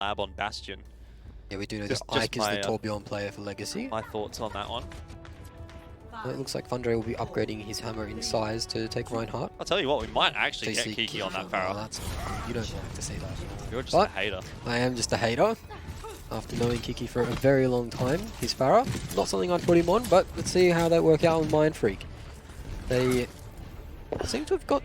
lab on Bastion. Yeah, we do know that Ike is the Torbjorn player for Legacy. My thoughts on that one. It looks like Fundre will be upgrading his hammer in size to take Reinhardt. I'll tell you what, we might actually get Kiki on that Pharah. You don't like to see that. You're just a hater. I am just a hater. After knowing Kiki for a very long time, his Pharah. Not something I'd put him on, but let's see how that work out with Mindfreak. They seem to have got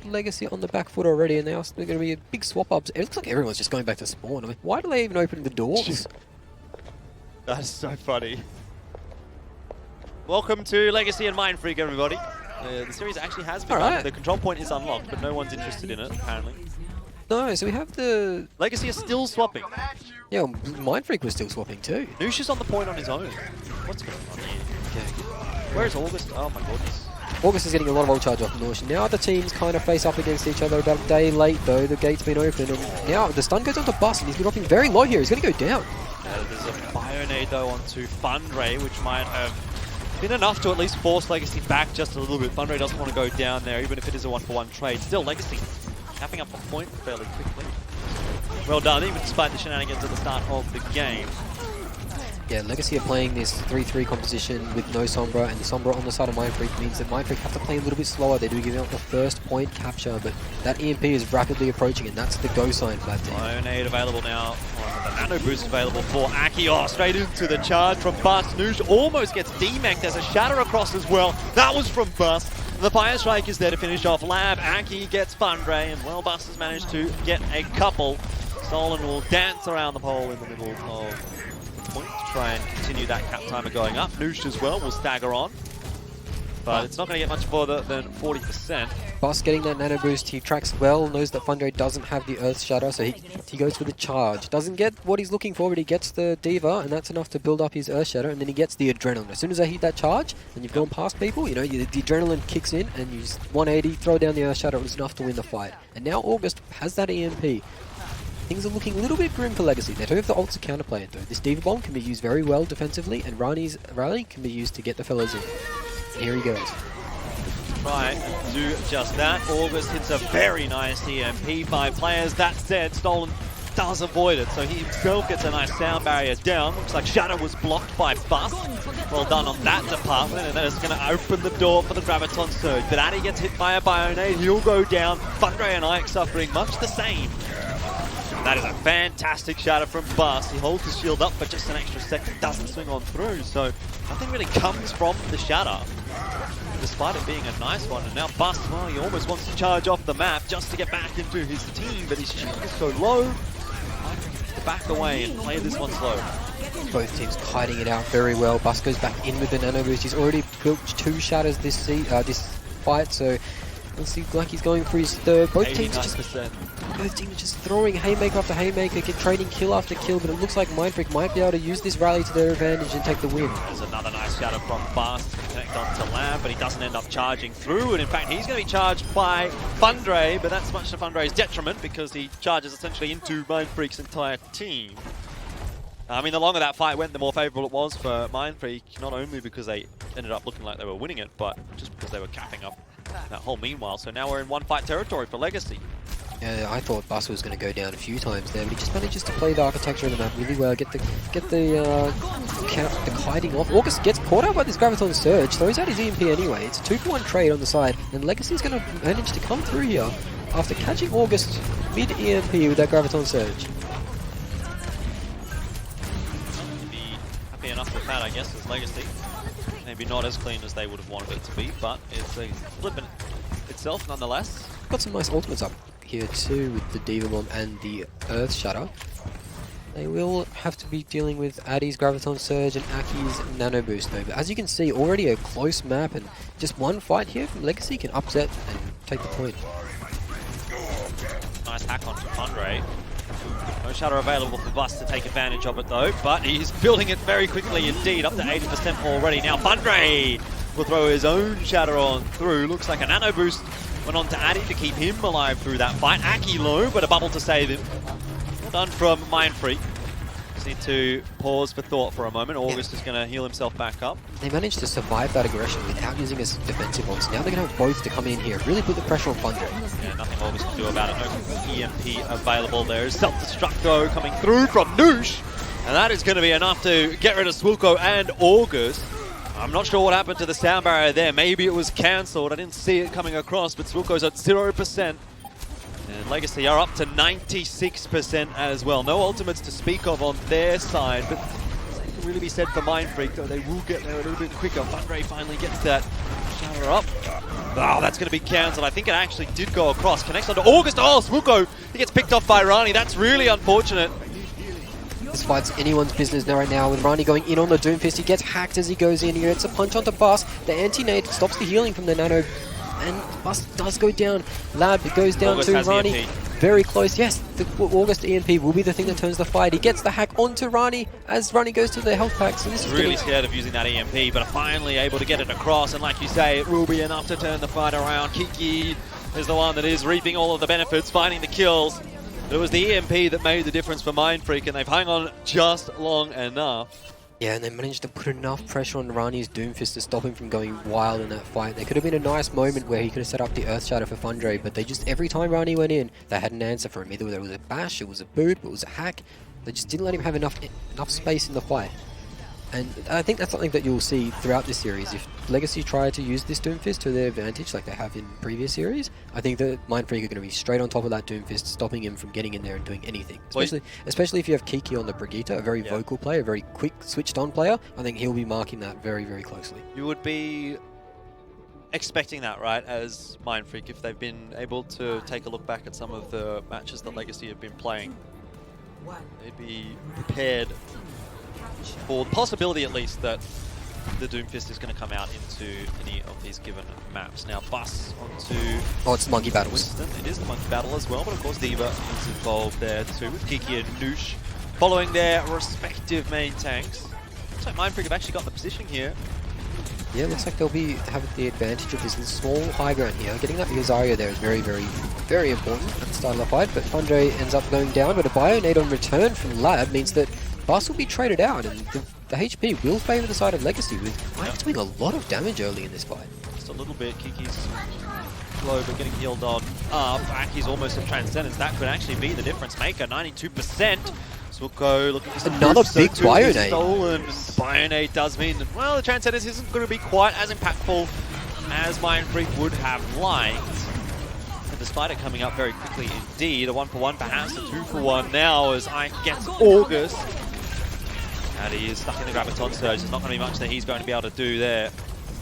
Legacy on the back foot already, and now they're going to be a big swap-ups. It looks like everyone's just going back to spawn. I mean, why do they even open the doors? That's so funny. Welcome to Legacy and Mindfreak, everybody. The series actually has begun. Right. The control point is unlocked, but no one's interested in it, apparently. No, so we have the... Legacy is still swapping. Yeah, well, Mindfreak was still swapping too. Noosh is on the point on his own. What's going on here? Okay. Where is August? Oh my goodness. August is getting a lot of ult charge off Noosh. Now the teams kind of face up against each other about a day late though. The gate's been opened, and now the stun goes onto Bus, and he's dropping very low here. He's going to go down. There's a Bionade though onto Fundre, which might have been enough to at least force Legacy back just a little bit. Fundre doesn't want to go down there, even if it is a 1-for-1 trade. Still, Legacy capping up the point fairly quickly. Well done, even despite the shenanigans at the start of the game. Yeah, Legacy are playing this 3-3 composition with no Sombra, and the Sombra on the side of Mindfreak means that Mindfreak have to play a little bit slower. They do give out the first point capture, but that EMP is rapidly approaching, and that's the go sign for that team. Bionade available now, the Nano Boost available for Aki. Oh, straight into the charge from Bus. Noosh almost gets demeked. There's a shatter across as well. That was from Bus. The Fire Strike is there to finish off Lab. Aki gets Fundre, and well, Bus has managed to get a couple. Stolen will dance around the pole in the middle of point to try and continue that cap timer going up. Noosh as well will stagger on, but it's not going to get much further than 40%. Bus getting that nano boost, he tracks well, knows that Fundre doesn't have the Earth Shatter, so he goes for the charge. Doesn't get what he's looking for, but he gets the Diva, and that's enough to build up his Earth Shatter, and then he gets the Adrenaline. As soon as I hit that charge, and you've gone past people, you know, the Adrenaline kicks in, and you just 180, throw down the Earth Shatter, it was enough to win the fight. And now August has that EMP. Things are looking a little bit grim for Legacy. They do have the ult to counterplay it though. This Diva Bomb can be used very well defensively, and Rani's rally can be used to get the fellas in. And here he goes. Right, do just that. August hits a very nice EMP. 5 players. That said, Stolen does avoid it, so he himself gets a nice sound barrier down. Looks like Shadow was blocked by Bus. Well done on that department, and that is going to open the door for the Graviton Surge. But Addy gets hit by a Bionade. He'll go down. Fundre and Ike suffering much the same. That is a fantastic shatter from Bus. He holds his shield up for just an extra second, doesn't swing on through, so nothing really comes from the shatter, despite it being a nice one. And now Bus, well, he almost wants to charge off the map just to get back into his team, but his shield is so low. To back away and play this one slow. Both teams kiting it out very well. Bus goes back in with the nano boost. He's already built 2 shatters this fight, so looks like he's going for his third. Both teams are just throwing haymaker after haymaker, trading kill after kill, but it looks like Mindfreak might be able to use this rally to their advantage and take the win. There's another nice shatter from Bus to connect onto Lab, but he doesn't end up charging through, and in fact he's going to be charged by Fundre, but that's much to Fundre's detriment because he charges essentially into Mindfreak's entire team. I mean, the longer that fight went, the more favourable it was for Mindfreak, not only because they ended up looking like they were winning it, but just because they were capping up that whole meanwhile. So now we're in 1-fight territory for Legacy. Yeah, I thought Bus was going to go down a few times there, but he just manages to play the architecture of the map really well, get the kiting off. August gets caught out by this Graviton Surge, throws out his EMP anyway. It's a 2-for-1 trade on the side, and Legacy's going to manage to come through here after catching August mid-EMP with that Graviton Surge. Be happy enough with that, I guess, as Legacy. Maybe not as clean as they would have wanted it to be, but it's a flippant itself nonetheless. Got some nice ultimates up here too with the Diva Bomb and the Earth Shatter. They will have to be dealing with Addy's Graviton Surge and Aki's Nano Boost though. But as you can see, already a close map, and just one fight here from Legacy can upset and take the point. Nice hack onto Fundre. No shatter available for Bus to take advantage of it though, but he's building it very quickly indeed, up to 80% already. Now Fundre will throw his own shatter on through. Looks like a nano boost went on to Addy to keep him alive through that fight. Aki low, but a bubble to save him. Well done from Mindfreak. Just need to pause for thought for a moment. August is going to heal himself back up. They managed to survive that aggression without using his defensive ones. Now they're going to have both to come in here, really put the pressure on Fundre. Yeah, nothing August can do about it. No EMP available there. Self-destruct though coming through from Noosh. And that is going to be enough to get rid of Swilko and August. I'm not sure what happened to the sound barrier there. Maybe it was cancelled. I didn't see it coming across, but Swilko's at 0%. And Legacy are up to 96% as well. No ultimates to speak of on their side, but it can really be said for Mindfreak, though they will get there a little bit quicker. Fundre finally gets that shatter up. Oh, that's going to be cancelled. I think it actually did go across. Connects onto August. Oh, Swilko, he gets picked off by Rani. That's really unfortunate. This fight's anyone's business now right now with Rani going in on the Doomfist. He gets hacked as he goes in. He gets a punch onto Bus. The anti-nade stops the healing from the Nano. And Bus does go down. Lab goes down August to Rani. EMP. Very close. Yes, the August EMP will be the thing that turns the fight. He gets the hack onto Rani as Rani goes to the health pack. So this is really scared of using that EMP, but finally able to get it across. And like you say, it will be enough to turn the fight around. Kiki is the one that is reaping all of the benefits, finding the kills. It was the EMP that made the difference for Mindfreak, and they've hung on just long enough. Yeah, and they managed to put enough pressure on Rani's Doomfist to stop him from going wild in that fight. There could have been a nice moment where he could have set up the Earth Shatter for Fundre, but they just, every time Rani went in, they had an answer for him. Either it was a bash, it was a boot, it was a hack. They just didn't let him have enough space in the fight. And I think that's something that you'll see throughout this series. If Legacy try to use this Doomfist to their advantage like they have in previous series, I think that Mindfreak are going to be straight on top of that Doomfist, stopping him from getting in there and doing anything. Especially if you have Kiki on the Brigitte, a very vocal player, a very quick switched-on player. I think he'll be marking that very, very closely. You would be expecting that, right, as Mindfreak, if they've been able to take a look back at some of the matches that Legacy have been playing. They'd be prepared for the possibility, at least, that the Doomfist is going to come out into any of these given maps. Now, Bus onto... Oh, it's Monkey Battles. Winston. It is the Monkey Battle as well, but of course Diva is involved there too, with Kiki and Noosh following their respective main tanks. Looks like Mindfreak have actually got the position here. Yeah, looks like they'll have the advantage of this small high ground here. Getting that Rosario there is very, very, very important at the start of the fight, but Fundre ends up going down, but a Bionade on return from Lab means that Bus will be traded out, and the HP will favour the side of Legacy, with Ike doing a lot of damage early in this fight. Just a little bit. Kiki's low, but getting healed on up. Aki's almost at Transcendence. That could actually be the difference maker. 92%. Swilko looking for another big Bionade. Stolen. Bionade does mean that, well, the Transcendence isn't going to be quite as impactful as Mindfreak would have liked. And despite it coming up very quickly indeed, a 1-for-1 perhaps, a 2-for-1 now as Ike gets August. And he is stuck in the Graviton Surge. There's not going to be much that he's going to be able to do there.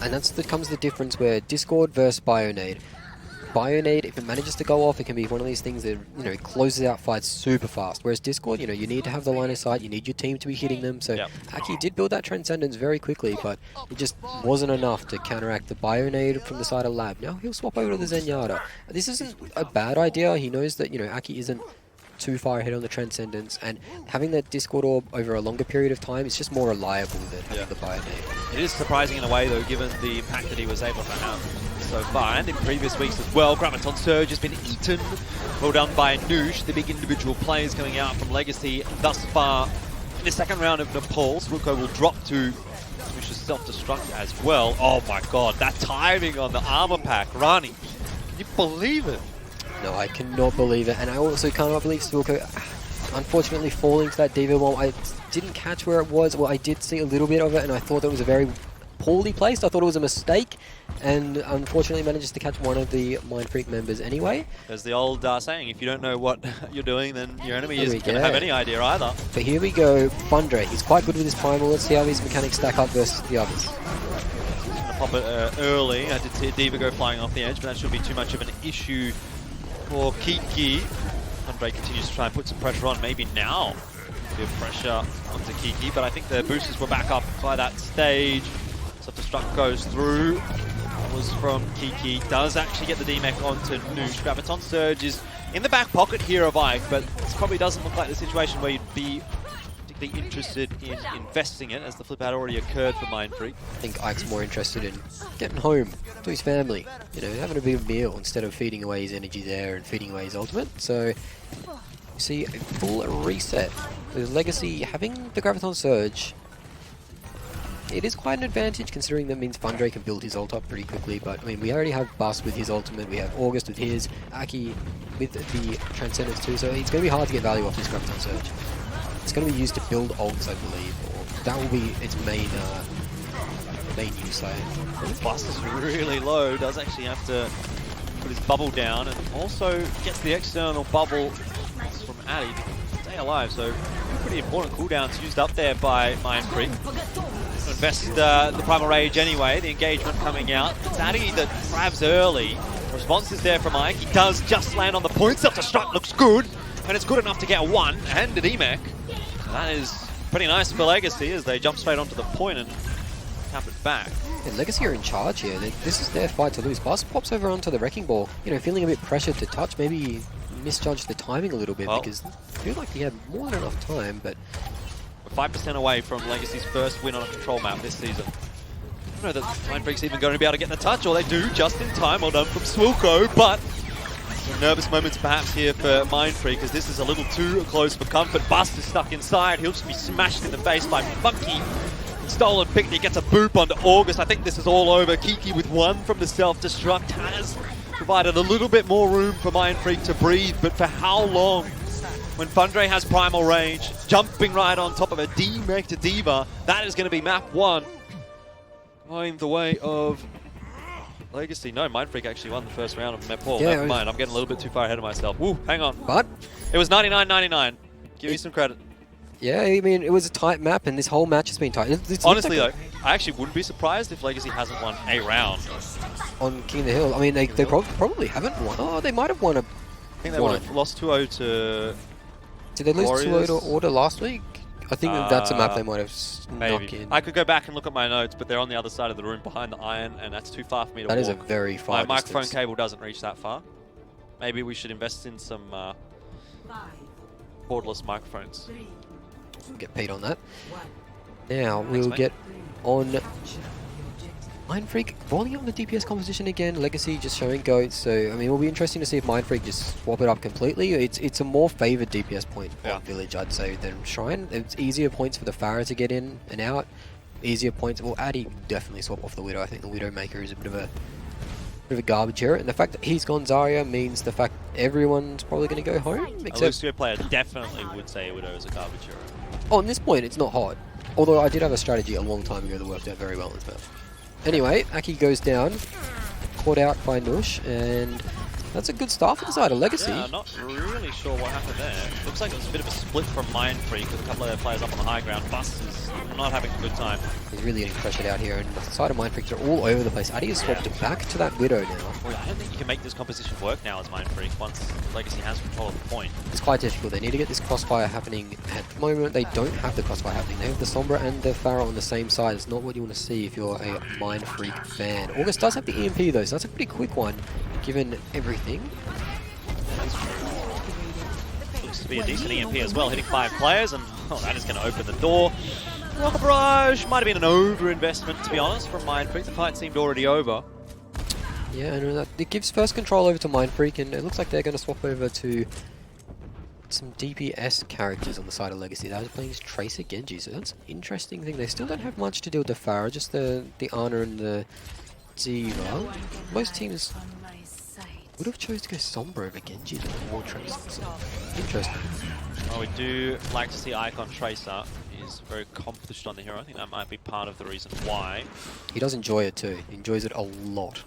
And comes the difference where Discord versus Bionade. Bionade, if it manages to go off, it can be one of these things that, you know, closes out fights super fast. Whereas Discord, you know, you need to have the line of sight, you need your team to be hitting them. So Aki did build that Transcendence very quickly, but it just wasn't enough to counteract the Bionade from the side of Lab. Now he'll swap over to the Zenyatta. This isn't a bad idea. He knows that, you know, Aki isn't too far ahead on the Transcendence, and having that Discord Orb over a longer period of time is just more reliable than having the Bionade. It is surprising in a way, though, given the impact that he was able to have so far, and in previous weeks as well. Graviton Surge has been eaten. Well done by Noosh, the big individual players coming out from Legacy thus far. In the second round of Nepal, Swilko will drop to Noosh's self-destruct as well. Oh my god, that timing on the armor pack. Rani, can you believe it? No, I cannot believe it, and I also cannot believe Swilko unfortunately falling to that Diva bomb. I didn't catch where it was. Well, I did see a little bit of it, and I thought it was a very poorly placed. I thought it was a mistake, and unfortunately manages to catch one of the Mindfreak members anyway. There's the old saying, if you don't know what you're doing, then your enemy isn't going to have any idea either. But here we go, Fundre. He's quite good with his Primal. Let's see how his mechanics stack up versus the others. Pop it early. I did see a Diva go flying off the edge, but that shouldn't be too much of an issue for Kiki. Fundre continues to try and put some pressure on. Maybe now a bit of pressure onto Kiki, but I think the boosters were back up by that stage. Self-destruct goes through. That was from Kiki. Does actually get the D-Mech onto Noosh. Graviton Surge is in the back pocket here of Ike, but this probably doesn't look like the situation where you'd be particularly interested in investing it, as the flip out already occurred for Mindfreak. I think Ike's more interested in getting home to his family, you know, having a bit of meal instead of feeding away his energy there and feeding away his ultimate. So you see a full reset With Legacy having the Graviton Surge, it is quite an advantage considering that means Fundray can build his ult up pretty quickly, but I mean, we already have Bust with his ultimate, we have August with his, Aki with the Transcendence too, so it's going to be hard to get value off this Graviton Surge. It's going to be used to build ults, I believe, or that will be its main use, I think. Bust is really low, does actually have to put his bubble down, and also gets the external bubble from Addy to stay alive, so pretty important cooldowns used up there by Mindfreak. Invest the Primal Rage anyway, the engagement coming out. It's Addy that grabs early. Response is there from Ike. He does just land on the point. Self-destruct looks good, and it's good enough to get one, and an EMEC. And that is pretty nice for Legacy as they jump straight onto the point and tap it back. Yeah, Legacy are in charge here. This is their fight to lose. Bust pops over onto the Wrecking Ball, you know, feeling a bit pressured to touch. Maybe misjudged the timing a little bit because I feel like he had more than enough time, but... We're 5% away from Legacy's first win on a control map this season. I don't know that Mindfreak's even going to be able to get the touch, or they do just in time. Well done from Swilko, but some nervous moments perhaps here for Mindfreak, because this is a little too close for comfort. Bust is stuck inside. He'll just be smashed in the face by Funky. Stolen pick, he gets a boop onto August. I think this is all over. Kiki with one from the self-destruct has provided a little bit more room for Mindfreak to breathe, but for how long? When Fundray has Primal Rage, jumping right on top of a D-Mech to D.Va, that is going to be map 1. Going the way of Legacy. No, Mindfreak actually won the first round of map 4. Never mind, I'm getting a little bit too far ahead of myself. Woo, hang on. But? It was 99-99. Give me some credit. Yeah, I mean, it was a tight map, and this whole match has been tight. Honestly, though, I actually wouldn't be surprised if Legacy hasn't won a round. On King of the Hill. I mean, they probably haven't won. Oh, they might have won a... I think they would have lost 2-0 to... Did they lose 2-0 to Order last week? I think that's a map they might have snuck in. I could go back and look at my notes, but they're on the other side of the room behind the iron, and that's too far for me to walk. That is a very far My microphone cable doesn't reach that far. Maybe we should invest in some cordless microphones. Get paid on that. Now we'll get on Mindfreak rolling out the DPS composition again. Legacy just showing goats. So I mean, it'll be interesting to see if Mindfreak just swap it up completely. It's a more favoured DPS point on Village, I'd say, than Shrine. It's easier points for the Pharah to get in and out. Easier points. Well, Addy definitely swap off the Widow. I think the Widowmaker is a bit of a garbage here, and the fact that he's gone Zarya means the fact everyone's probably going to go home. Except a Lucio player definitely would say Widow is a garbage hero. On this point, it's not hard. Although I did have a strategy a long time ago that worked out very well in this map. Anyway, Aki goes down, caught out by Nush, and that's a good start for the side of Legacy. Yeah, not really sure what happened there. Looks like it was a bit of a split from Mindfreak with a couple of their players up on the high ground. Bust is not having a good time. He's really getting pressured out here, and the side of Mindfreak are all over the place. Addy has swapped it back to that Widow now. Well, I don't think you can make this composition work now as Mindfreak once Legacy has control of the point. It's quite difficult. They need to get this crossfire happening. At the moment, they don't have the crossfire happening. They have the Sombra and the Pharah on the same side. It's not what you want to see if you're a Mindfreak fan. August does have the EMP though, so that's a pretty quick one, given everything. Looks to be a decent EMP as well, hitting 5 players, and that is going to open the door. Rocket Barrage might have been an over-investment, to be honest, from Mindfreak. The fight seemed already over. Yeah, and it gives first control over to Mindfreak, and it looks like they're going to swap over to some DPS characters on the side of Legacy. They're playing Tracer Genji, so that's an interesting thing. They still don't have much to do with the Pharah, just the Ana and the D.Va. Most teams would have chose to go Sombra over Genji than more Tracer, so interesting. Well, we do like to see Icon Tracer. He's very accomplished on the hero. I think that might be part of the reason why. He does enjoy it too. He enjoys it a lot.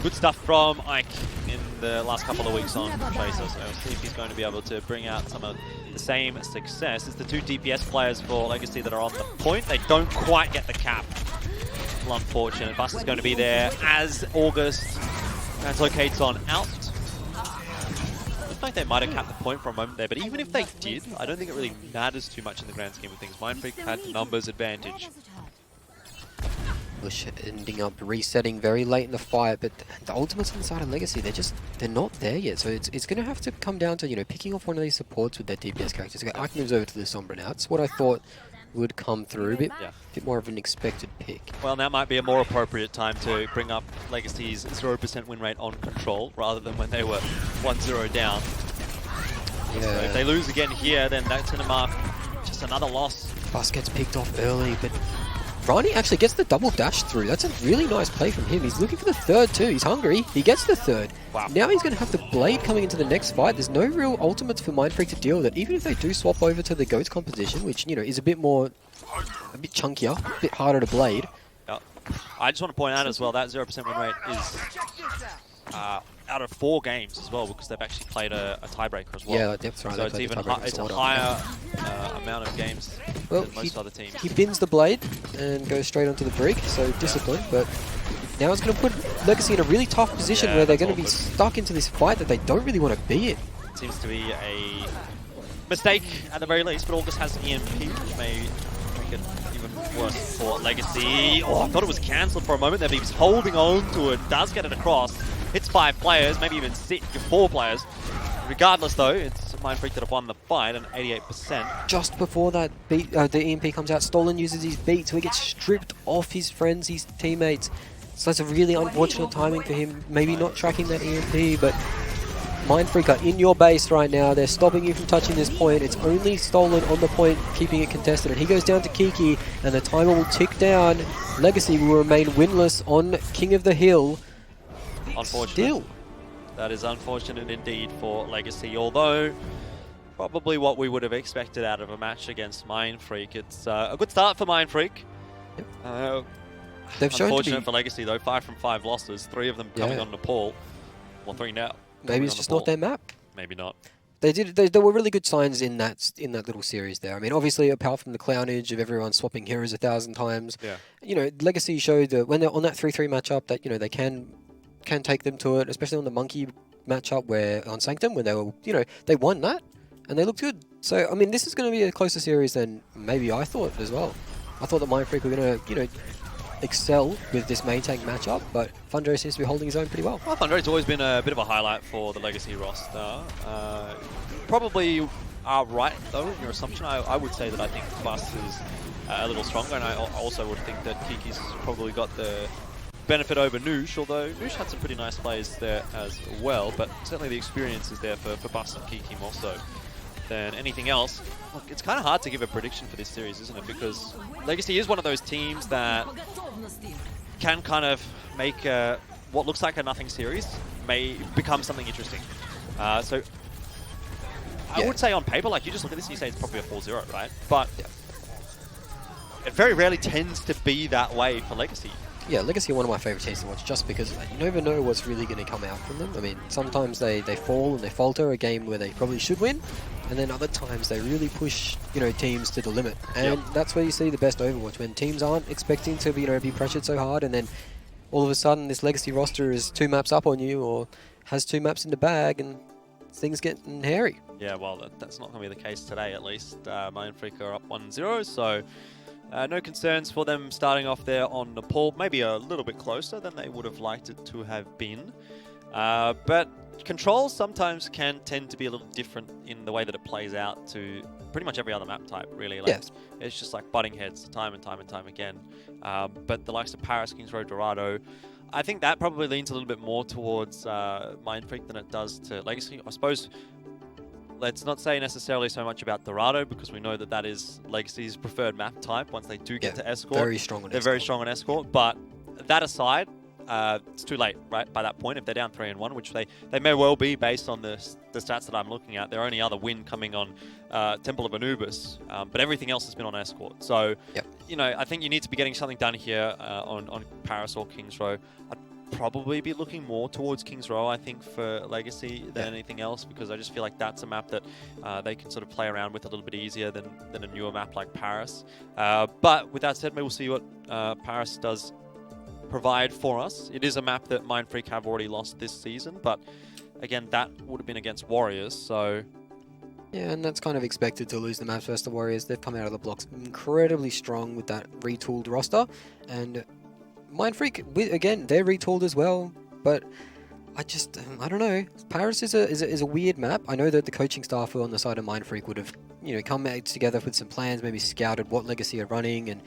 Good stuff from Ike in the last couple of weeks on Tracer, so we'll see if he's going to be able to bring out some of the same success. It's the 2 DPS players for Legacy that are on the point. They don't quite get the cap. Unfortunate. Bust is going to be there as August translocates on out. Looks like they might have capped the point for a moment there, but even if they did, I don't think it really matters too much in the grand scheme of things. Mindfreak had the numbers advantage. Bush ending up resetting very late in the fight, but the ultimates on the side of Legacy, they're not there yet. So it's going to have to come down to, you know, picking off one of these supports with their DPS characters. Okay, Ike moves over to the Sombra now. It's what I thought would come through, a bit more of an expected pick. Well, now might be a more appropriate time to bring up Legacy's 0% win rate on control, rather than when they were 1-0 down. So if they lose again here, then that's going to mark just another loss. Bus gets picked off early, but Rani actually gets the double dash through. That's a really nice play from him. He's looking for the third too. He's hungry. He gets the third. Wow. Now he's going to have the Blade coming into the next fight. There's no real ultimates for Mindfreak to deal with it. Even if they do swap over to the Goats composition, which, you know, is a bit chunkier, a bit harder to blade. Yep. I just want to point out as well, that 0% win rate is out of 4 games as well, because they've actually played a tiebreaker as well. Yeah, that's right. So it's even it's a higher amount of games than most other teams. He bins the Blade and goes straight onto the Brig, so discipline, but now it's going to put Legacy in a really tough position where they're going to be stuck into this fight that they don't really want to be in. It seems to be a mistake at the very least, but August has EMP, which may make it even worse for Legacy. Oh, I thought it was cancelled for a moment there, but he was holding on to it, does get it across. Hits 5 players, maybe even 4 players. Regardless though, it's Mindfreak that have won the fight, and 88%. Just before that beat, the EMP comes out, Stolen uses his beat, so he gets stripped off his friends, his teammates. So that's a really unfortunate timing for him, maybe not tracking that EMP, but Mindfreak are in your base right now. They're stopping you from touching this point. It's only Stolen on the point, keeping it contested. And he goes down to Kiki, and the timer will tick down. Legacy will remain winless on King of the Hill. Unfortunate. Still. That is unfortunate indeed for Legacy, although probably what we would have expected out of a match against Mindfreak. It's a good start for Mindfreak. Yep. They've shown unfortunate for Legacy though, 5 from 5 losses, 3 of them coming on Nepal. Well, 3 now. Maybe it's just not their map. Maybe not. There were really good signs in that little series there. I mean, obviously, apart from the clownage of everyone swapping heroes 1,000 times, you know, Legacy showed that when they're on that 3-3 matchup that, you know, they can take them to it, especially on the Monkey matchup where on Sanctum, where they were, you know, they won that and they looked good. So, I mean, this is going to be a closer series than maybe I thought as well. I thought that Mindfreak were going to, you know, excel with this main tank matchup, but Fundro seems to be holding his own pretty well. Well, Fundro's always been a bit of a highlight for the Legacy roster. Probably are right, though, in your assumption. I would say that I think Bus is a little stronger, and I also would think that Kiki's probably got the benefit over Noosh, although Noosh had some pretty nice plays there as well, but certainly the experience is there for Bus and Kiki more so than anything else. Look, it's kind of hard to give a prediction for this series, isn't it? Because Legacy is one of those teams that can kind of make what looks like a nothing series may become something interesting. So I would say on paper, like you just look at this and you say it's probably a 4-0, right? But it very rarely tends to be that way for Legacy. Yeah, Legacy are one of my favourite teams to watch just because you never know what's really going to come out from them. I mean, sometimes they fall and they falter a game where they probably should win, and then other times they really push, you know, teams to the limit. And that's where you see the best Overwatch, when teams aren't expecting to, you know, be pressured so hard, and then all of a sudden this Legacy roster is 2 maps up on you or has 2 maps in the bag and things get hairy. Yeah, well, that's not going to be the case today at least. Mindfreak are up 1-0, so no concerns for them starting off there on Nepal. Maybe a little bit closer than they would have liked it to have been. But controls sometimes can tend to be a little different in the way that it plays out to pretty much every other map type, really. Like, it's just like butting heads time and time and time again. But the likes of Paris, Kings Road, Dorado, I think that probably leans a little bit more towards Mindfreak than it does to Legacy. I suppose let's not say necessarily so much about Dorado, because we know that that is Legacy's preferred map type once they do get to Escort. Very strong on They're very strong on Escort, but that aside, it's too late, right? By that point, if they're down 3-1, which they may well be based on the stats that I'm looking at, their only other win coming on Temple of Anubis, but everything else has been on Escort. So, you know, I think you need to be getting something done here on Paris or Kings Row. I'd probably be looking more towards Kings Row, I think, for Legacy than anything else, because I just feel like that's a map that they can sort of play around with a little bit easier than a newer map like Paris. But with that said, maybe we'll see what Paris does provide for us. It is a map that Mindfreak have already lost this season, but again, that would have been against Warriors, so... Yeah, and that's kind of expected to lose the maps versus the Warriors. They've come out of the blocks incredibly strong with that retooled roster, and Mindfreak, again, they're retooled as well, but I don't know. Paris is a weird map. I know that the coaching staff on the side of Mindfreak would have, you know, come together with some plans, maybe scouted what Legacy are running, and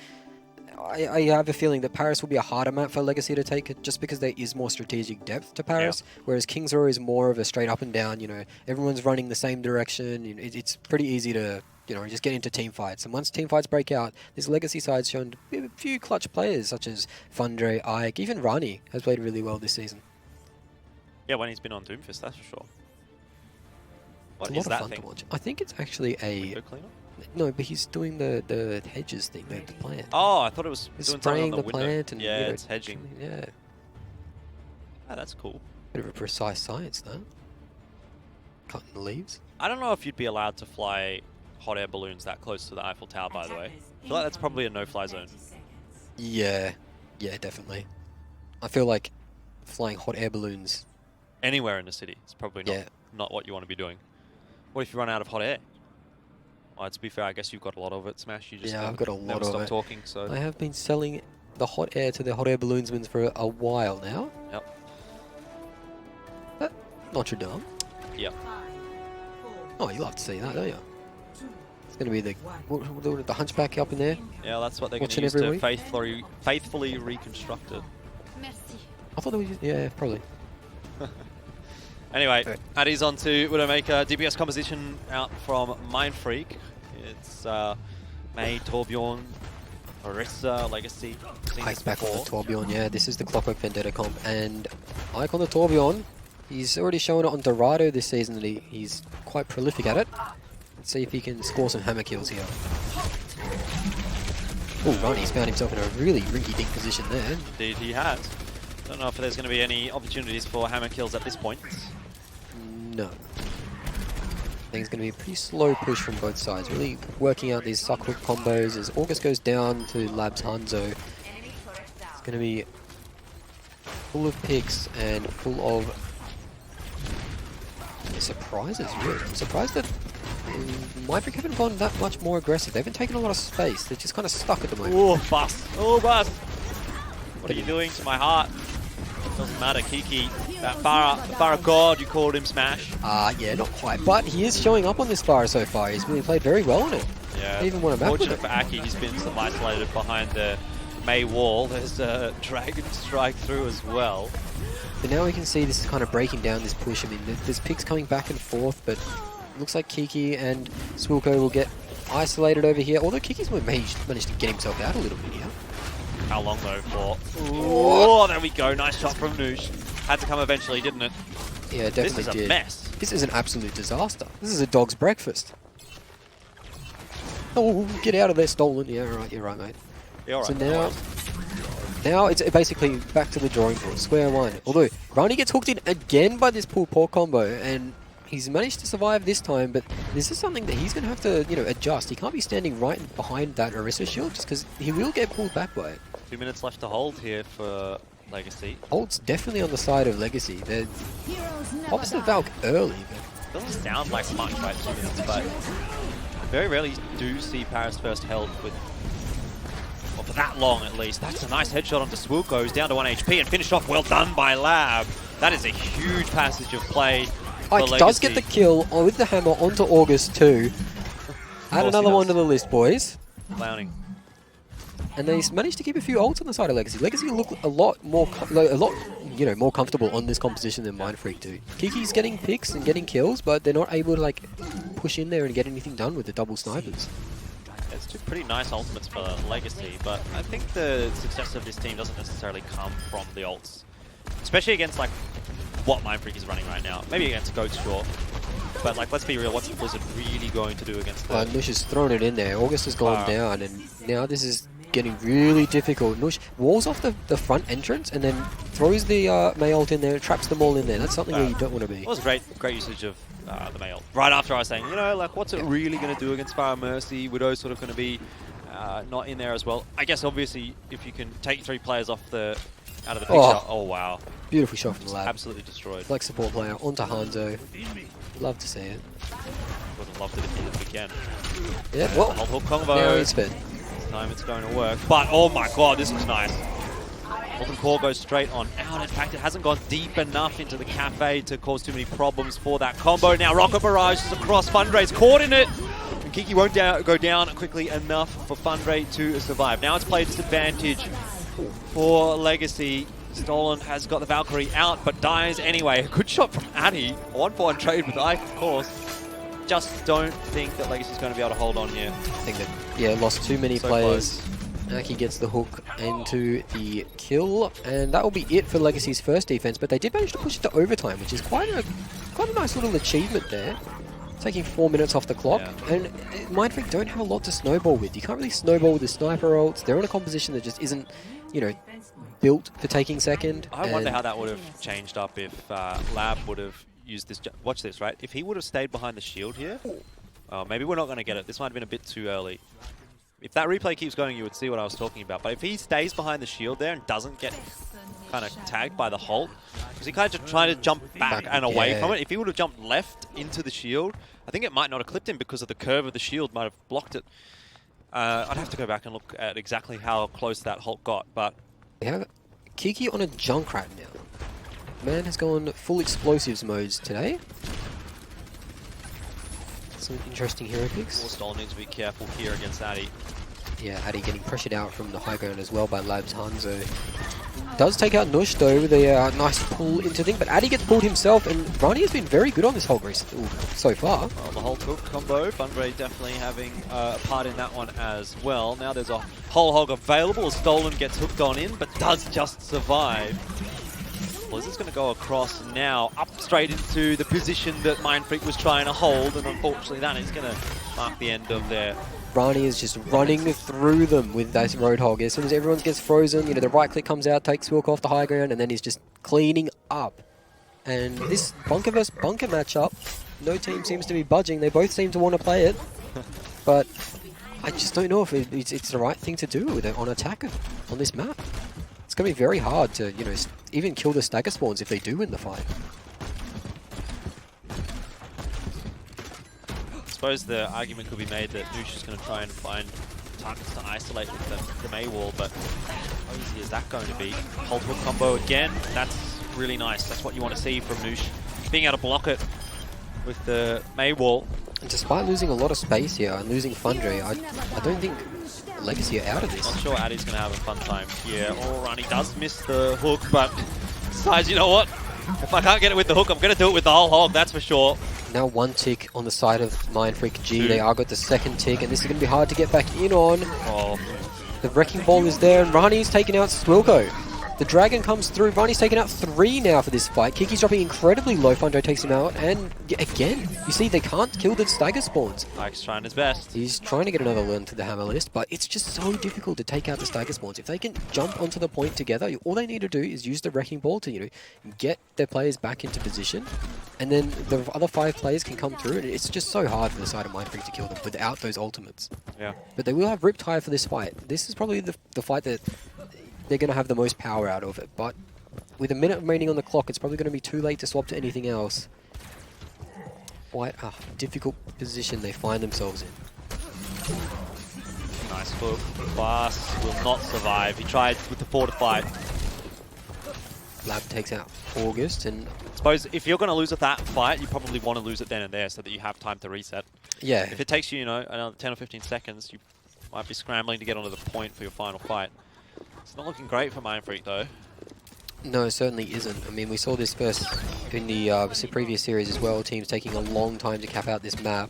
I have a feeling that Paris will be a harder map for Legacy to take just because there is more strategic depth to Paris, whereas King's Row is more of a straight up and down, you know, everyone's running the same direction. You know, it's pretty easy to, you know, just get into team fights. And once team fights break out, this Legacy side's shown a few clutch players such as Fundre, Ike, even Rani has played really well this season. Yeah, when he's been on Doomfist, that's for sure. What It's a is lot of that fun thing? to watch. I think it's actually a... Window cleaner? No, but he's doing the hedges thing, the plant. Oh, I thought it was He's doing something on spraying the the window. plant and Yeah, you know, it's hedging. Yeah, Ah, that's cool. bit of a precise science, though. Cutting the leaves. I don't know if you'd be allowed to fly hot air balloons that close to the Eiffel Tower, by the way. I feel like that's probably a no-fly zone. Yeah, yeah, definitely. I feel like flying hot air balloons. Anywhere in the city is probably not what you want to be doing. What if you run out of hot air? Well, to be fair, I guess you've got a lot of it, Smash. You just Yeah, I've got a lot never of stop it. talking. So I have been selling the hot air to the hot air balloonsmen for a while now. Yep. But Notre Dame. Yep. Oh, you love to see that, don't you? It's going to be the hunchback up in there. Yeah, that's what they're going to Watching use every to faithfully reconstruct it. I thought they were yeah, probably. Anyway, Addy's on to Widowmaker. DPS composition out from Mindfreak. It's May, Torbjorn, Orisa, Legacy. Ike's back on the Torbjorn, yeah. This is the Clockwork Vendetta comp. And Ike on the Torbjorn, he's already shown it on Dorado this season that he's quite prolific at it. Let's see if he can score some hammer kills here. Oh, Ronnie's found himself in a really rinky-dink position there. Indeed, he has. Don't know if there's going to be any opportunities for hammer kills at this point. No. I think it's going to be a pretty slow push from both sides, really working out these suck hook combos as August goes down to Labs Hanzo. It's going to be full of picks and full of surprises, really. I'm surprised that Mindfreak haven't gone that much more aggressive. They haven't taken a lot of space. They're just kind of stuck at the moment. Oh, bust. Oh, bust. What are you doing to my heart? Doesn't matter, Kiki. That Farah God, you called him, Smash. Yeah, not quite. But he is showing up on this Farah so far. He's really played very well on it. Yeah. They even won a map with Fortunate it. for Aki, he's been some isolated behind the May wall. There's a Dragon Strike through as well. But now we can see this is kind of breaking down this push. I mean, there's picks coming back and forth, but it looks like Kiki and Swilko will get isolated over here. Although Kiki's managed to get himself out a little bit here. How long though for? Oh, there we go. Nice shot from Noosh. Had to come eventually, didn't it? Yeah, it definitely This is did. a mess. This is an absolute disaster. This is a dog's breakfast. Oh, get out of there, Stolen. Yeah, right, you're right, mate. Yeah, all right. So now it's basically back to the drawing board, square one. Although, Rani gets hooked in again by this pull pork combo, and he's managed to survive this time, but this is something that he's going to have to, you know, adjust. He can't be standing right behind that Orisa shield, just because he will get pulled back by it. 2 minutes left to hold here for Legacy. Holt's definitely on the side of Legacy. They're pops the Valk early, but Doesn't sound like much, right? 2 minutes, but very rarely do see Paris first held with, well, for that long at least. That's a nice headshot onto Swilko, who's down to 1 HP and finished off. Well done by Lab. That is a huge passage of play. Ike does get the kill with the hammer onto August too. Add another one to the list, boys. Clowning. And they managed to keep a few ults on the side of Legacy. Legacy look a lot more, more comfortable on this composition than Mindfreak do. Kiki's getting picks and getting kills, but they're not able to like push in there and get anything done with the double snipers. It's two pretty nice ultimates for Legacy, but I think the success of this team doesn't necessarily come from the ults, especially against like what Mindfreak is running right now. Maybe against Goat Straw, but like let's be real, what's Blizzard really going to do against the... Nush has thrown it in there. August has gone down, and now this is getting really difficult. Nush walls off the front entrance and then throws the May ult in there, traps them all in there. That's something where you don't want to be. It was a great usage of the May ult. Right after I was saying, you know, like what's it really going to do against Farah Mercy? Widow's sort of going to be not in there as well. I guess obviously if you can take 3 players out of the picture, oh wow. Beautiful shot from the Lab. Absolutely destroyed. Flex support player onto Hanzo. Love to see it. Would have loved it if he did it again. Yeah, well, Hold hook combo. now he's fed. This time it's going to work. But oh my god, this is nice. Molten Core goes straight on out. In fact, it hasn't gone deep enough into the cafe to cause too many problems for that combo. Now Rocket Barrage is across. Fundraise caught in it. Kiki won't go down quickly enough for Fundray to survive. Now it's play disadvantage for Legacy. Stolen has got the Valkyrie out, but dies anyway. A good shot from Addy. 1-for-1 trade with Ike, of course. Just don't think that Legacy's going to be able to hold on here. I think that, yeah, lost too many players. Aki gets the hook into the kill, and that will be it for Legacy's first defense, but they did manage to push it to overtime, which is quite a nice little achievement there. Taking 4 minutes off the clock, and Mindfreak don't have a lot to snowball with. You can't really snowball with the sniper ults. They're in a composition that just isn't, you know, built for taking second. I wonder how that would have changed up if Lab would have used this. Watch this, right? If he would have stayed behind the shield here, maybe we're not going to get it. This might have been a bit too early. If that replay keeps going, you would see what I was talking about. But if he stays behind the shield there and doesn't get kind of tagged by the Holt, because he kind of just trying to jump back and away from it. If he would have jumped left into the shield, I think it might not have clipped him because of the curve of the shield might have blocked it. I'd have to go back and look at exactly how close that Holt got, but... We have Kiki on a Junkrat now. Man has gone full explosives modes today. Some interesting hero picks. Stolen needs to be careful here against Addy. Yeah, Addy getting pressured out from the high ground as well by Labs Hanzo. Does take out Nush though with a nice pull into thing, but Addy gets pulled himself, and Rani has been very good on this Hulk race so far. Well, the Hulk hook combo, Fundray definitely having a part in that one as well. Now there's a whole hog available. Stolen gets hooked on in, but does just survive. Blizzard's going to go across now, up straight into the position that Mindfreak was trying to hold, and unfortunately that is going to mark the end of their... Rani is just running through them with that Roadhog. As soon as everyone gets frozen, you know, the right click comes out, takes Wilk off the high ground, and then he's just cleaning up. And this bunker versus bunker matchup, no team seems to be budging. They both seem to want to play it, but I just don't know if it's the right thing to do with it on attack on this map. It's going to be very hard to, you know, even kill the stagger spawns if they do win the fight. I suppose the argument could be made that Noosh is going to try and find targets to isolate with the May wall, but how easy is that going to be? Hold hook combo again, that's really nice. That's what you want to see from Noosh. Being able to block it with the May wall. And despite losing a lot of space here and losing Fundray, I don't think Legacy are out of this. I'm sure Addy's going to have a fun time here. Oh, Rani does miss the hook, but decides, you know what? If I can't get it with the hook, I'm going to do it with the whole hog, that's for sure. Now one tick on the side of Mindfreak G. They are got the second tick, and this is going to be hard to get back in on. Oh. The Wrecking Ball is there, and Rani's taking out Swilko. The Dragon comes through. Rani's taken out 3 now for this fight. Kiki's dropping incredibly low. Fundray takes him out, and again, you see they can't kill the stagger spawns. Ike's trying his best. He's trying to get another learn to the hammer list, but it's just so difficult to take out the stagger spawns. If they can jump onto the point together, all they need to do is use the Wrecking Ball to, you know, get their players back into position, and then the other 5 players can come through, and it's just so hard for the side of Mindfreak to kill them without those ultimates. Yeah. But they will have Riptide for this fight. This is probably the fight that they're going to have the most power out of it, but with a minute remaining on the clock, it's probably going to be too late to swap to anything else. Quite a difficult position they find themselves in. Nice hook. Fast will not survive. He tried with the fortify. Lab takes out August, and I suppose if you're going to lose at that fight, you probably want to lose it then and there so that you have time to reset. yeah, If it takes you, you know, another 10 or 15 seconds, you might be scrambling to get onto the point for your final fight. It's not looking great for Mindfreak though. no, it certainly isn't. I mean, we saw this first in the previous series as well. Teams taking a long time to cap out this map,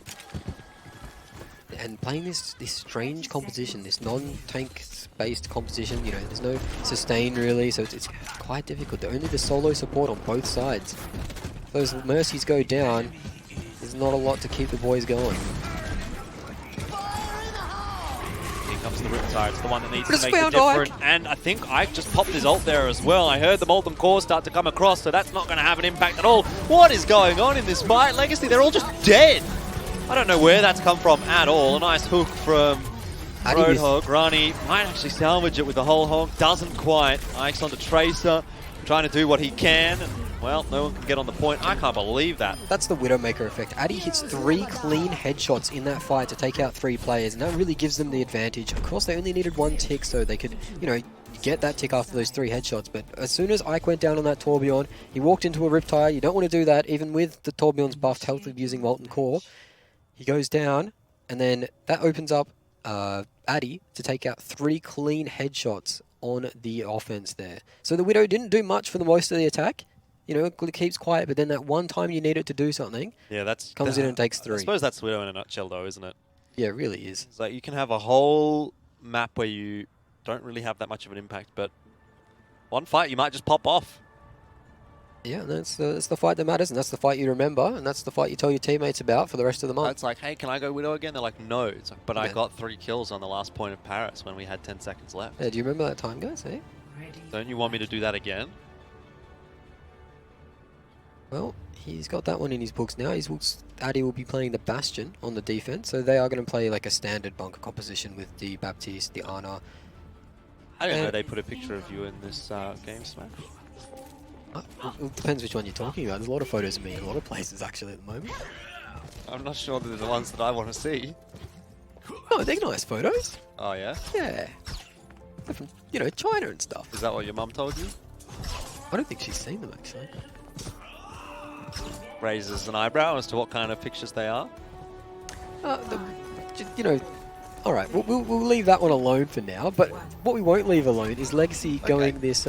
and playing this strange composition, this non-tank based composition. You know, there's no sustain really, so it's quite difficult. Only the solo support on both sides. If those mercies go down, there's not a lot to keep the boys going. Comes the Riptide, it's the one that needs to make the difference. And I think Ike just popped his ult there as well. I heard the Molten Core start to come across, so that's not going to have an impact at all. What is going on in this fight? Legacy, they're all just dead. I don't know where that's come from at all. A nice hook from Roadhog. Rani might actually salvage it with the whole hog. Doesn't quite. Ike's on the Tracer, trying to do what he can. Well, no one can get on the point. I can't believe that. That's the Widowmaker effect. Addy hits 3 clean headshots in that fight to take out 3 players, and that really gives them the advantage. Of course, they only needed 1 tick, so they could, you know, get that tick after those 3 headshots. But as soon as Ike went down on that Torbjorn, he walked into a Riptide. You don't want to do that, even with the Torbjorn's buffed health of using Molten Core. He goes down, And then that opens up Addy to take out 3 clean headshots on the offense there. So the Widow didn't do much for the most of the attack. You know, it keeps quiet, but then that one time you need it to do something, comes in and takes 3. I suppose that's Widow in a nutshell, though, isn't it? Yeah, it really is. It's like you can have a whole map where you don't really have that much of an impact, but one fight you might just pop off. Yeah, and that's the fight that matters, and that's the fight you remember, and that's the fight you tell your teammates about for the rest of the month. It's like, hey, can I go Widow again? They're like, no. It's like, but I got 3 kills on the last point of Paris when we had 10 seconds left. Yeah, do you remember that time, guys? Hey? Don't you want me to do that again? Well, he's got that one in his books now. Addy will be playing the Bastion on the defense, so they are going to play like a standard bunker composition with the Baptiste, the Ana. I didn't know they put a picture of you in this game, Smash. It depends which one you're talking about. There's a lot of photos of me in a lot of places actually at the moment. I'm not sure they're the ones that I want to see. No, they're nice photos. Oh, yeah? Yeah. They're from, you know, China and stuff. Is that what your mum told you? I don't think she's seen them actually. Raises an eyebrow as to what kind of pictures they are. You know, all right, we'll leave that one alone for now. But what we won't leave alone is Legacy going this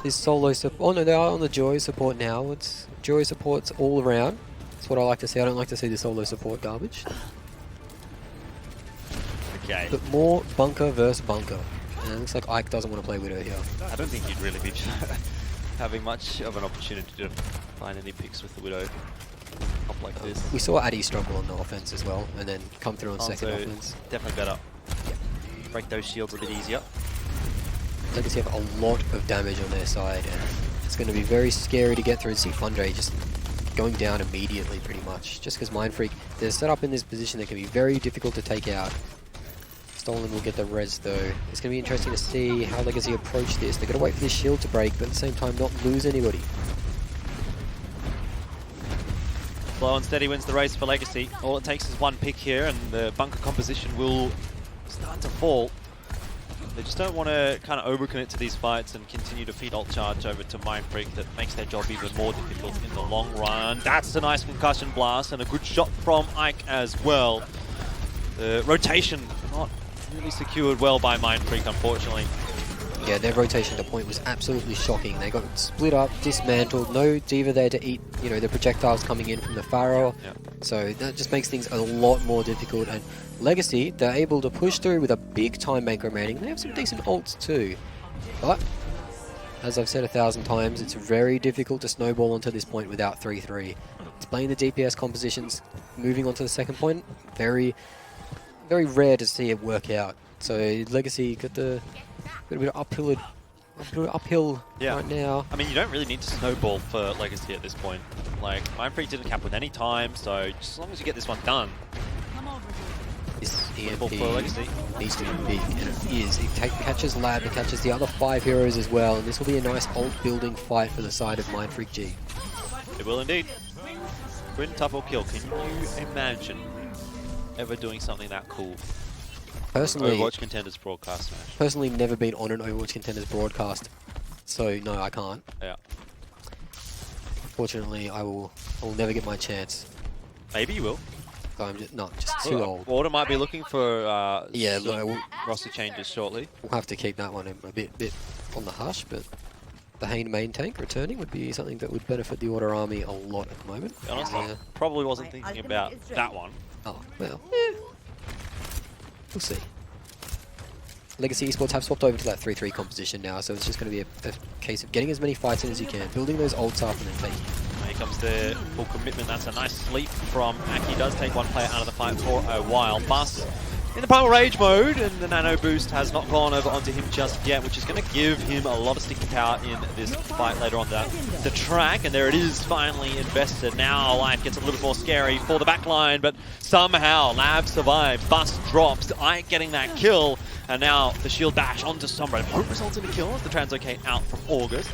this solo support. Oh no, they are on the Joy support now. It's Joy supports all around. That's what I like to see. I don't like to see the solo support garbage. Okay. But more bunker versus bunker. And it looks like Ike doesn't want to play Widow here. I don't think he'd really be having much of an opportunity to find any picks with the Widow up like this. We saw Addy struggle on the offense as well, and then come through on second offense. Definitely better. Break those shields a bit easier. Legacy have a lot of damage on their side, and it's going to be very scary to get through and see Fundre just going down immediately pretty much. Just because Mindfreak, they're set up in this position that can be very difficult to take out. Stolen will get the res though. It's going to be interesting to see how Legacy approach this. They're going to wait for this shield to break, but at the same time not lose anybody. Slow and steady wins the race for Legacy. All it takes is one pick here and the bunker composition will start to fall. They just don't want to kind of overcommit to these fights and continue to feed ult charge over to Mindfreak. That makes their job even more difficult in the long run. That's a nice concussion blast and a good shot from Ike as well. The rotation not really secured well by Mindfreak, unfortunately. Yeah, their rotation to point was absolutely shocking. They got split up, dismantled, no D.Va there to eat, you know, the projectiles coming in from the Pharaoh. Yeah. So that just makes things a lot more difficult. And Legacy, they're able to push through with a big time bank remaining. They have some decent ults too. But, as I've said 1,000 times, it's very difficult to snowball onto this point without 3-3. It's playing the DPS compositions, moving on to the second point, very rare to see it work out. So Legacy got a bit of uphill right now. I mean, you don't really need to snowball for Legacy at this point. Like, Mindfreak didn't cap with any time, so just as long as you get this one done. This EMP for Legacy needs to be big, and it is. It catches Lab, it catches the other 5 heroes as well, and this will be a nice ult building fight for the side of Mindfreak G. It will indeed. Win, tough or kill. Can you imagine ever doing something that cool? Personally, Overwatch Contenders broadcast match. Personally, never been on an Overwatch Contenders broadcast, so no, I can't. Yeah. Fortunately, I will never get my chance. Maybe you will. I'm just too old. Order might be looking for no, roster changes shortly. We'll have to keep that one a bit on the hush, but the Hane main tank returning would be something that would benefit the Order army a lot at the moment. Honestly, probably wasn't thinking about that one. Oh, well, yeah. We'll see. Legacy Esports have swapped over to that 3-3 composition now, so it's just going to be a case of getting as many fights in as you can, building those ults up, and then taking. Here comes the full commitment. That's a nice sleep from Aki. Does take one player out of the fight for a while. Bus in the Primal Rage mode, and the nano boost has not gone over onto him just yet, which is going to give him a lot of sticking power in this fight later on the track. And there it is, finally invested. Now life gets a little bit more scary for the backline, but somehow Lab survives. Bus drops, Ike getting that kill, and now the shield bash onto Sombra. It won't result in a kill as the translocate out from August.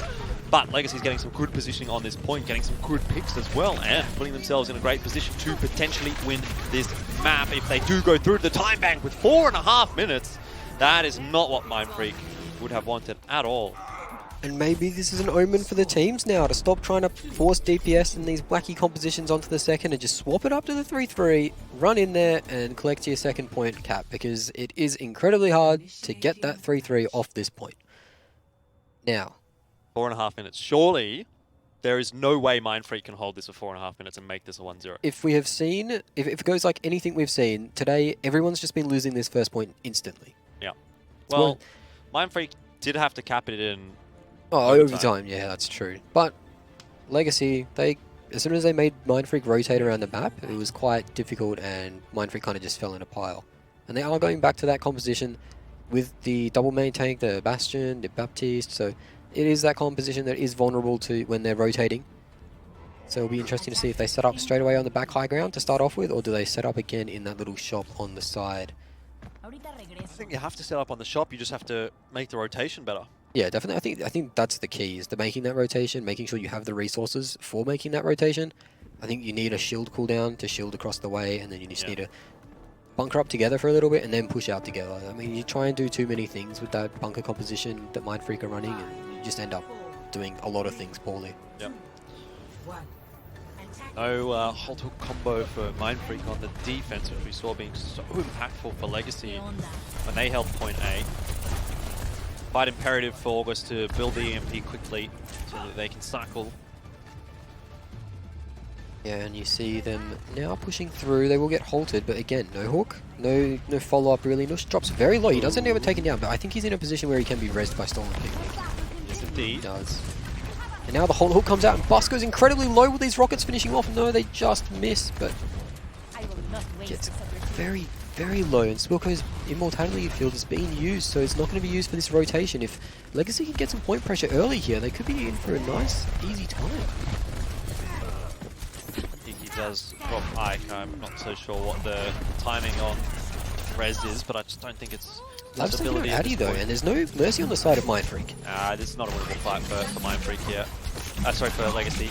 But Legacy's getting some good positioning on this point, getting some good picks as well, and putting themselves in a great position to potentially win this map if they do go through the time bank with 4.5 minutes. That is not what Mindfreak would have wanted at all. And maybe this is an omen for the teams now to stop trying to force DPS and these wacky compositions onto the second and just swap it up to the 3-3, run in there and collect your second point, Cap, because it is incredibly hard to get that 3-3 off this point. Now, 4.5 minutes. Surely there is no way Mindfreak can hold this for 4.5 minutes and make this a 1-0. if we have seen, if it goes like anything we've seen, today everyone's just been losing this first point instantly. Yeah. Well, Mindfreak did have to cap it in. Oh, overtime, yeah, that's true. But Legacy, as soon as they made Mindfreak rotate around the map, it was quite difficult and Mindfreak kind of just fell in a pile. And they are going back to that composition with the double main tank, the Bastion, the Baptiste, so it is that composition that is vulnerable to when they're rotating. So it'll be interesting to see if they set up straight away on the back high ground to start off with, or do they set up again in that little shop on the side. I think you have to set up on the shop, you just have to make the rotation better. Yeah, definitely. I think that's the key, is to making that rotation, making sure you have the resources for making that rotation. I think you need a shield cooldown to shield across the way, and then you just need to bunker up together for a little bit and then push out together. I mean, you try and do too many things with that bunker composition that Mindfreak are running, and you just end up doing a lot of things poorly. Yep. No hold hook combo for Mindfreak on the defense, which we saw being so impactful for Legacy when they held point A. Quite imperative for August to build the EMP quickly so that they can cycle. Yeah, and you see them now pushing through. They will get halted, but again, no hook, no follow-up really. Nush drops very low. He doesn't ever take it down, but I think he's in a position where he can be rezzed by Stolen Picnic. Yes, indeed. He does. And now the whole hook comes out, and Bus goes incredibly low with these rockets finishing off. No, they just miss, but gets very, very low. And Spilko's Immortality Field is being used, so it's not going to be used for this rotation. If Legacy can get some point pressure early here, they could be in for a nice, easy time. He does drop Ike. I'm not so sure what the timing on Rez is, but I just don't think it's Lab's taking out Addy though, and there's no mercy on the side of Mindfreak. This is not a winnable fight for Mindfreak here. Sorry, for Legacy.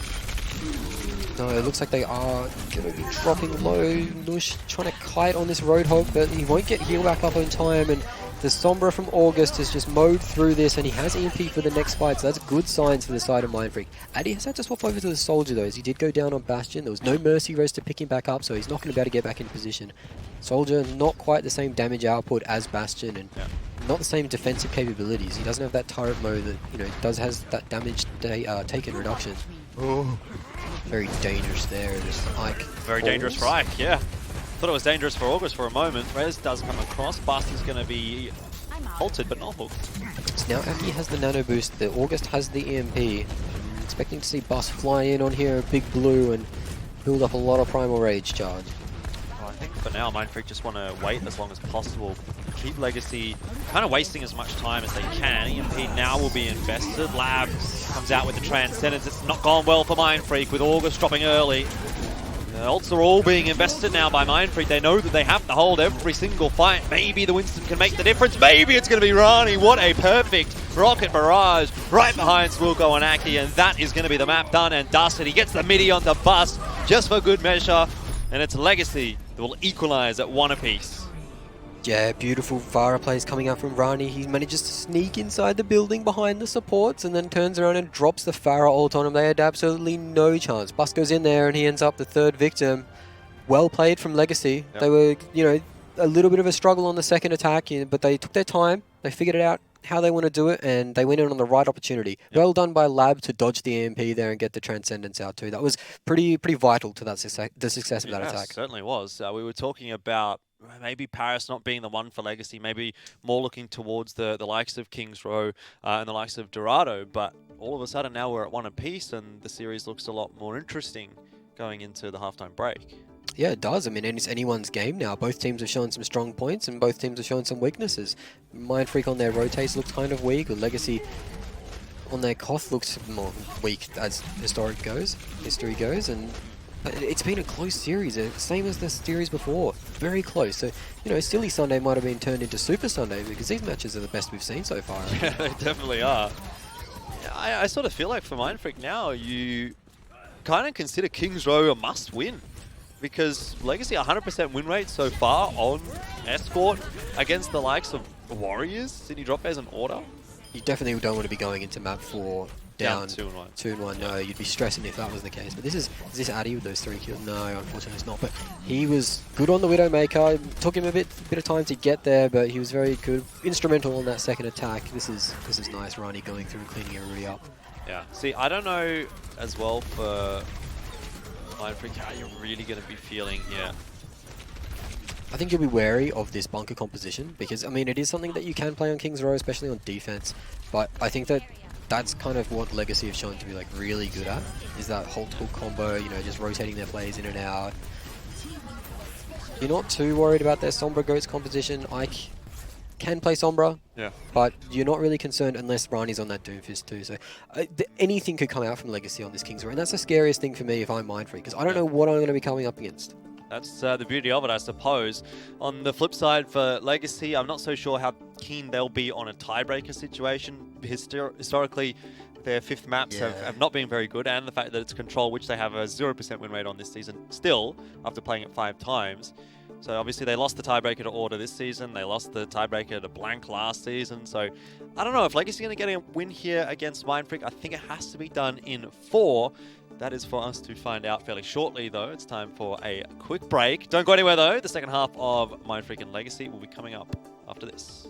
No, it looks like they are going to be dropping low. Nush trying to kite on this Roadhog, but he won't get healed back up in time, and the Sombra from August has just mowed through this, and he has EMP for the next fight, so that's good signs for the side of Mindfreak. Addy has had to swap over to the Soldier though, as he did go down on Bastion. There was no Mercy Res to pick him back up, so he's not going to be able to get back in position. Soldier, not quite the same damage output as Bastion, and not the same defensive capabilities. He doesn't have that turret mode that, has that damage taken reduction. Oh, very dangerous there, this Ike. Very dangerous for Ike, yeah. Thought it was dangerous for August for a moment. Rez does come across. Bust is going to be halted, but not hooked. So now Aki has the nano boost. The August has the EMP. I'm expecting to see Bust fly in on here, big blue, and build up a lot of primal rage charge. Well, I think for now, Mindfreak just want to wait as long as possible. Keep Legacy kind of wasting as much time as they can. EMP now will be invested. Lab comes out with the Transcendence. It's not gone well for Mindfreak with August dropping early. The ults are all being invested now by Mindfreak. They know that they have to hold every single fight. Maybe the Winston can make the difference. Maybe it's going to be Rani. What a perfect rocket barrage right behind Swilko and Aki. And that is going to be the map done and dusted. He gets the midi on the bus just for good measure. And it's Legacy that will equalize at 1 apiece. Yeah, beautiful Vara plays coming out from Rani. He manages to sneak inside the building behind the supports and then turns around and drops the Pharah ult on him. They had absolutely no chance. Bus goes in there and he ends up the third victim. Well played from Legacy. Yep. They were, a little bit of a struggle on the second attack, but they took their time. They figured it out how they want to do it, and they went in on the right opportunity. Yep. Well done by Lab to dodge the EMP there and get the Transcendence out too. That was pretty vital to that the success of that attack. It certainly was. We were talking about maybe Paris not being the one for Legacy, maybe more looking towards the likes of Kings Row and the likes of Dorado, but all of a sudden now we're at 1 apiece and the series looks a lot more interesting going into the halftime break. Yeah, it does. I mean, it's anyone's game now. Both teams have shown some strong points and both teams have shown some weaknesses. Mindfreak on their rotates looks kind of weak, with Legacy on their Koth looks more weak as history goes, and it's been a close series, same as the series before, very close. So, Silly Sunday might have been turned into Super Sunday because these matches are the best we've seen so far. Yeah, they definitely are. I sort of feel like for Mindfreak now, you kind of consider Kings Row a must-win because Legacy 100% win rate so far on Escort against the likes of Warriors, Sydney Drop Bears and Order. You definitely don't want to be going into map 4 down 2-1. 2-1. No, you'd be stressing if that was the case. But is this Addy with those 3 kills? No, unfortunately it's not. But he was good on the Widowmaker. It took him a bit of time to get there, but he was very good, instrumental on that second attack. This is nice. Rani going through and cleaning everybody up. Yeah. See, I don't know as well for Mindfreak how you're really going to be feeling here. I think you'll be wary of this bunker composition because, I mean, it is something that you can play on King's Row, especially on defense. But I think that that's kind of what Legacy have shown to be like really good at, is that hold hook combo, you know, just rotating their plays in and out. You're not too worried about their Sombra Goats composition. Ike can play Sombra, Yeah. but you're not really concerned unless Rani's on that Doomfist too. So anything could come out from Legacy on this King's Row, and that's the scariest thing for me if I'm Mindfreak, because I don't know what I'm going to be coming up against. That's the beauty of it, I suppose. On the flip side for Legacy, I'm not so sure how keen they'll be on a tiebreaker situation. Historically, their 5th maps have not been very good, and the fact that it's Control, which they have a 0% win rate on this season still, after playing it 5 times. So obviously they lost the tiebreaker to Order this season, they lost the tiebreaker to Blank last season, so I don't know if Legacy are going to get a win here against Mindfreak. I think it has to be done in 4. That is for us to find out fairly shortly, though. It's time for a quick break. Don't go anywhere, though. The second half of Mindfreak and Legacy will be coming up after this.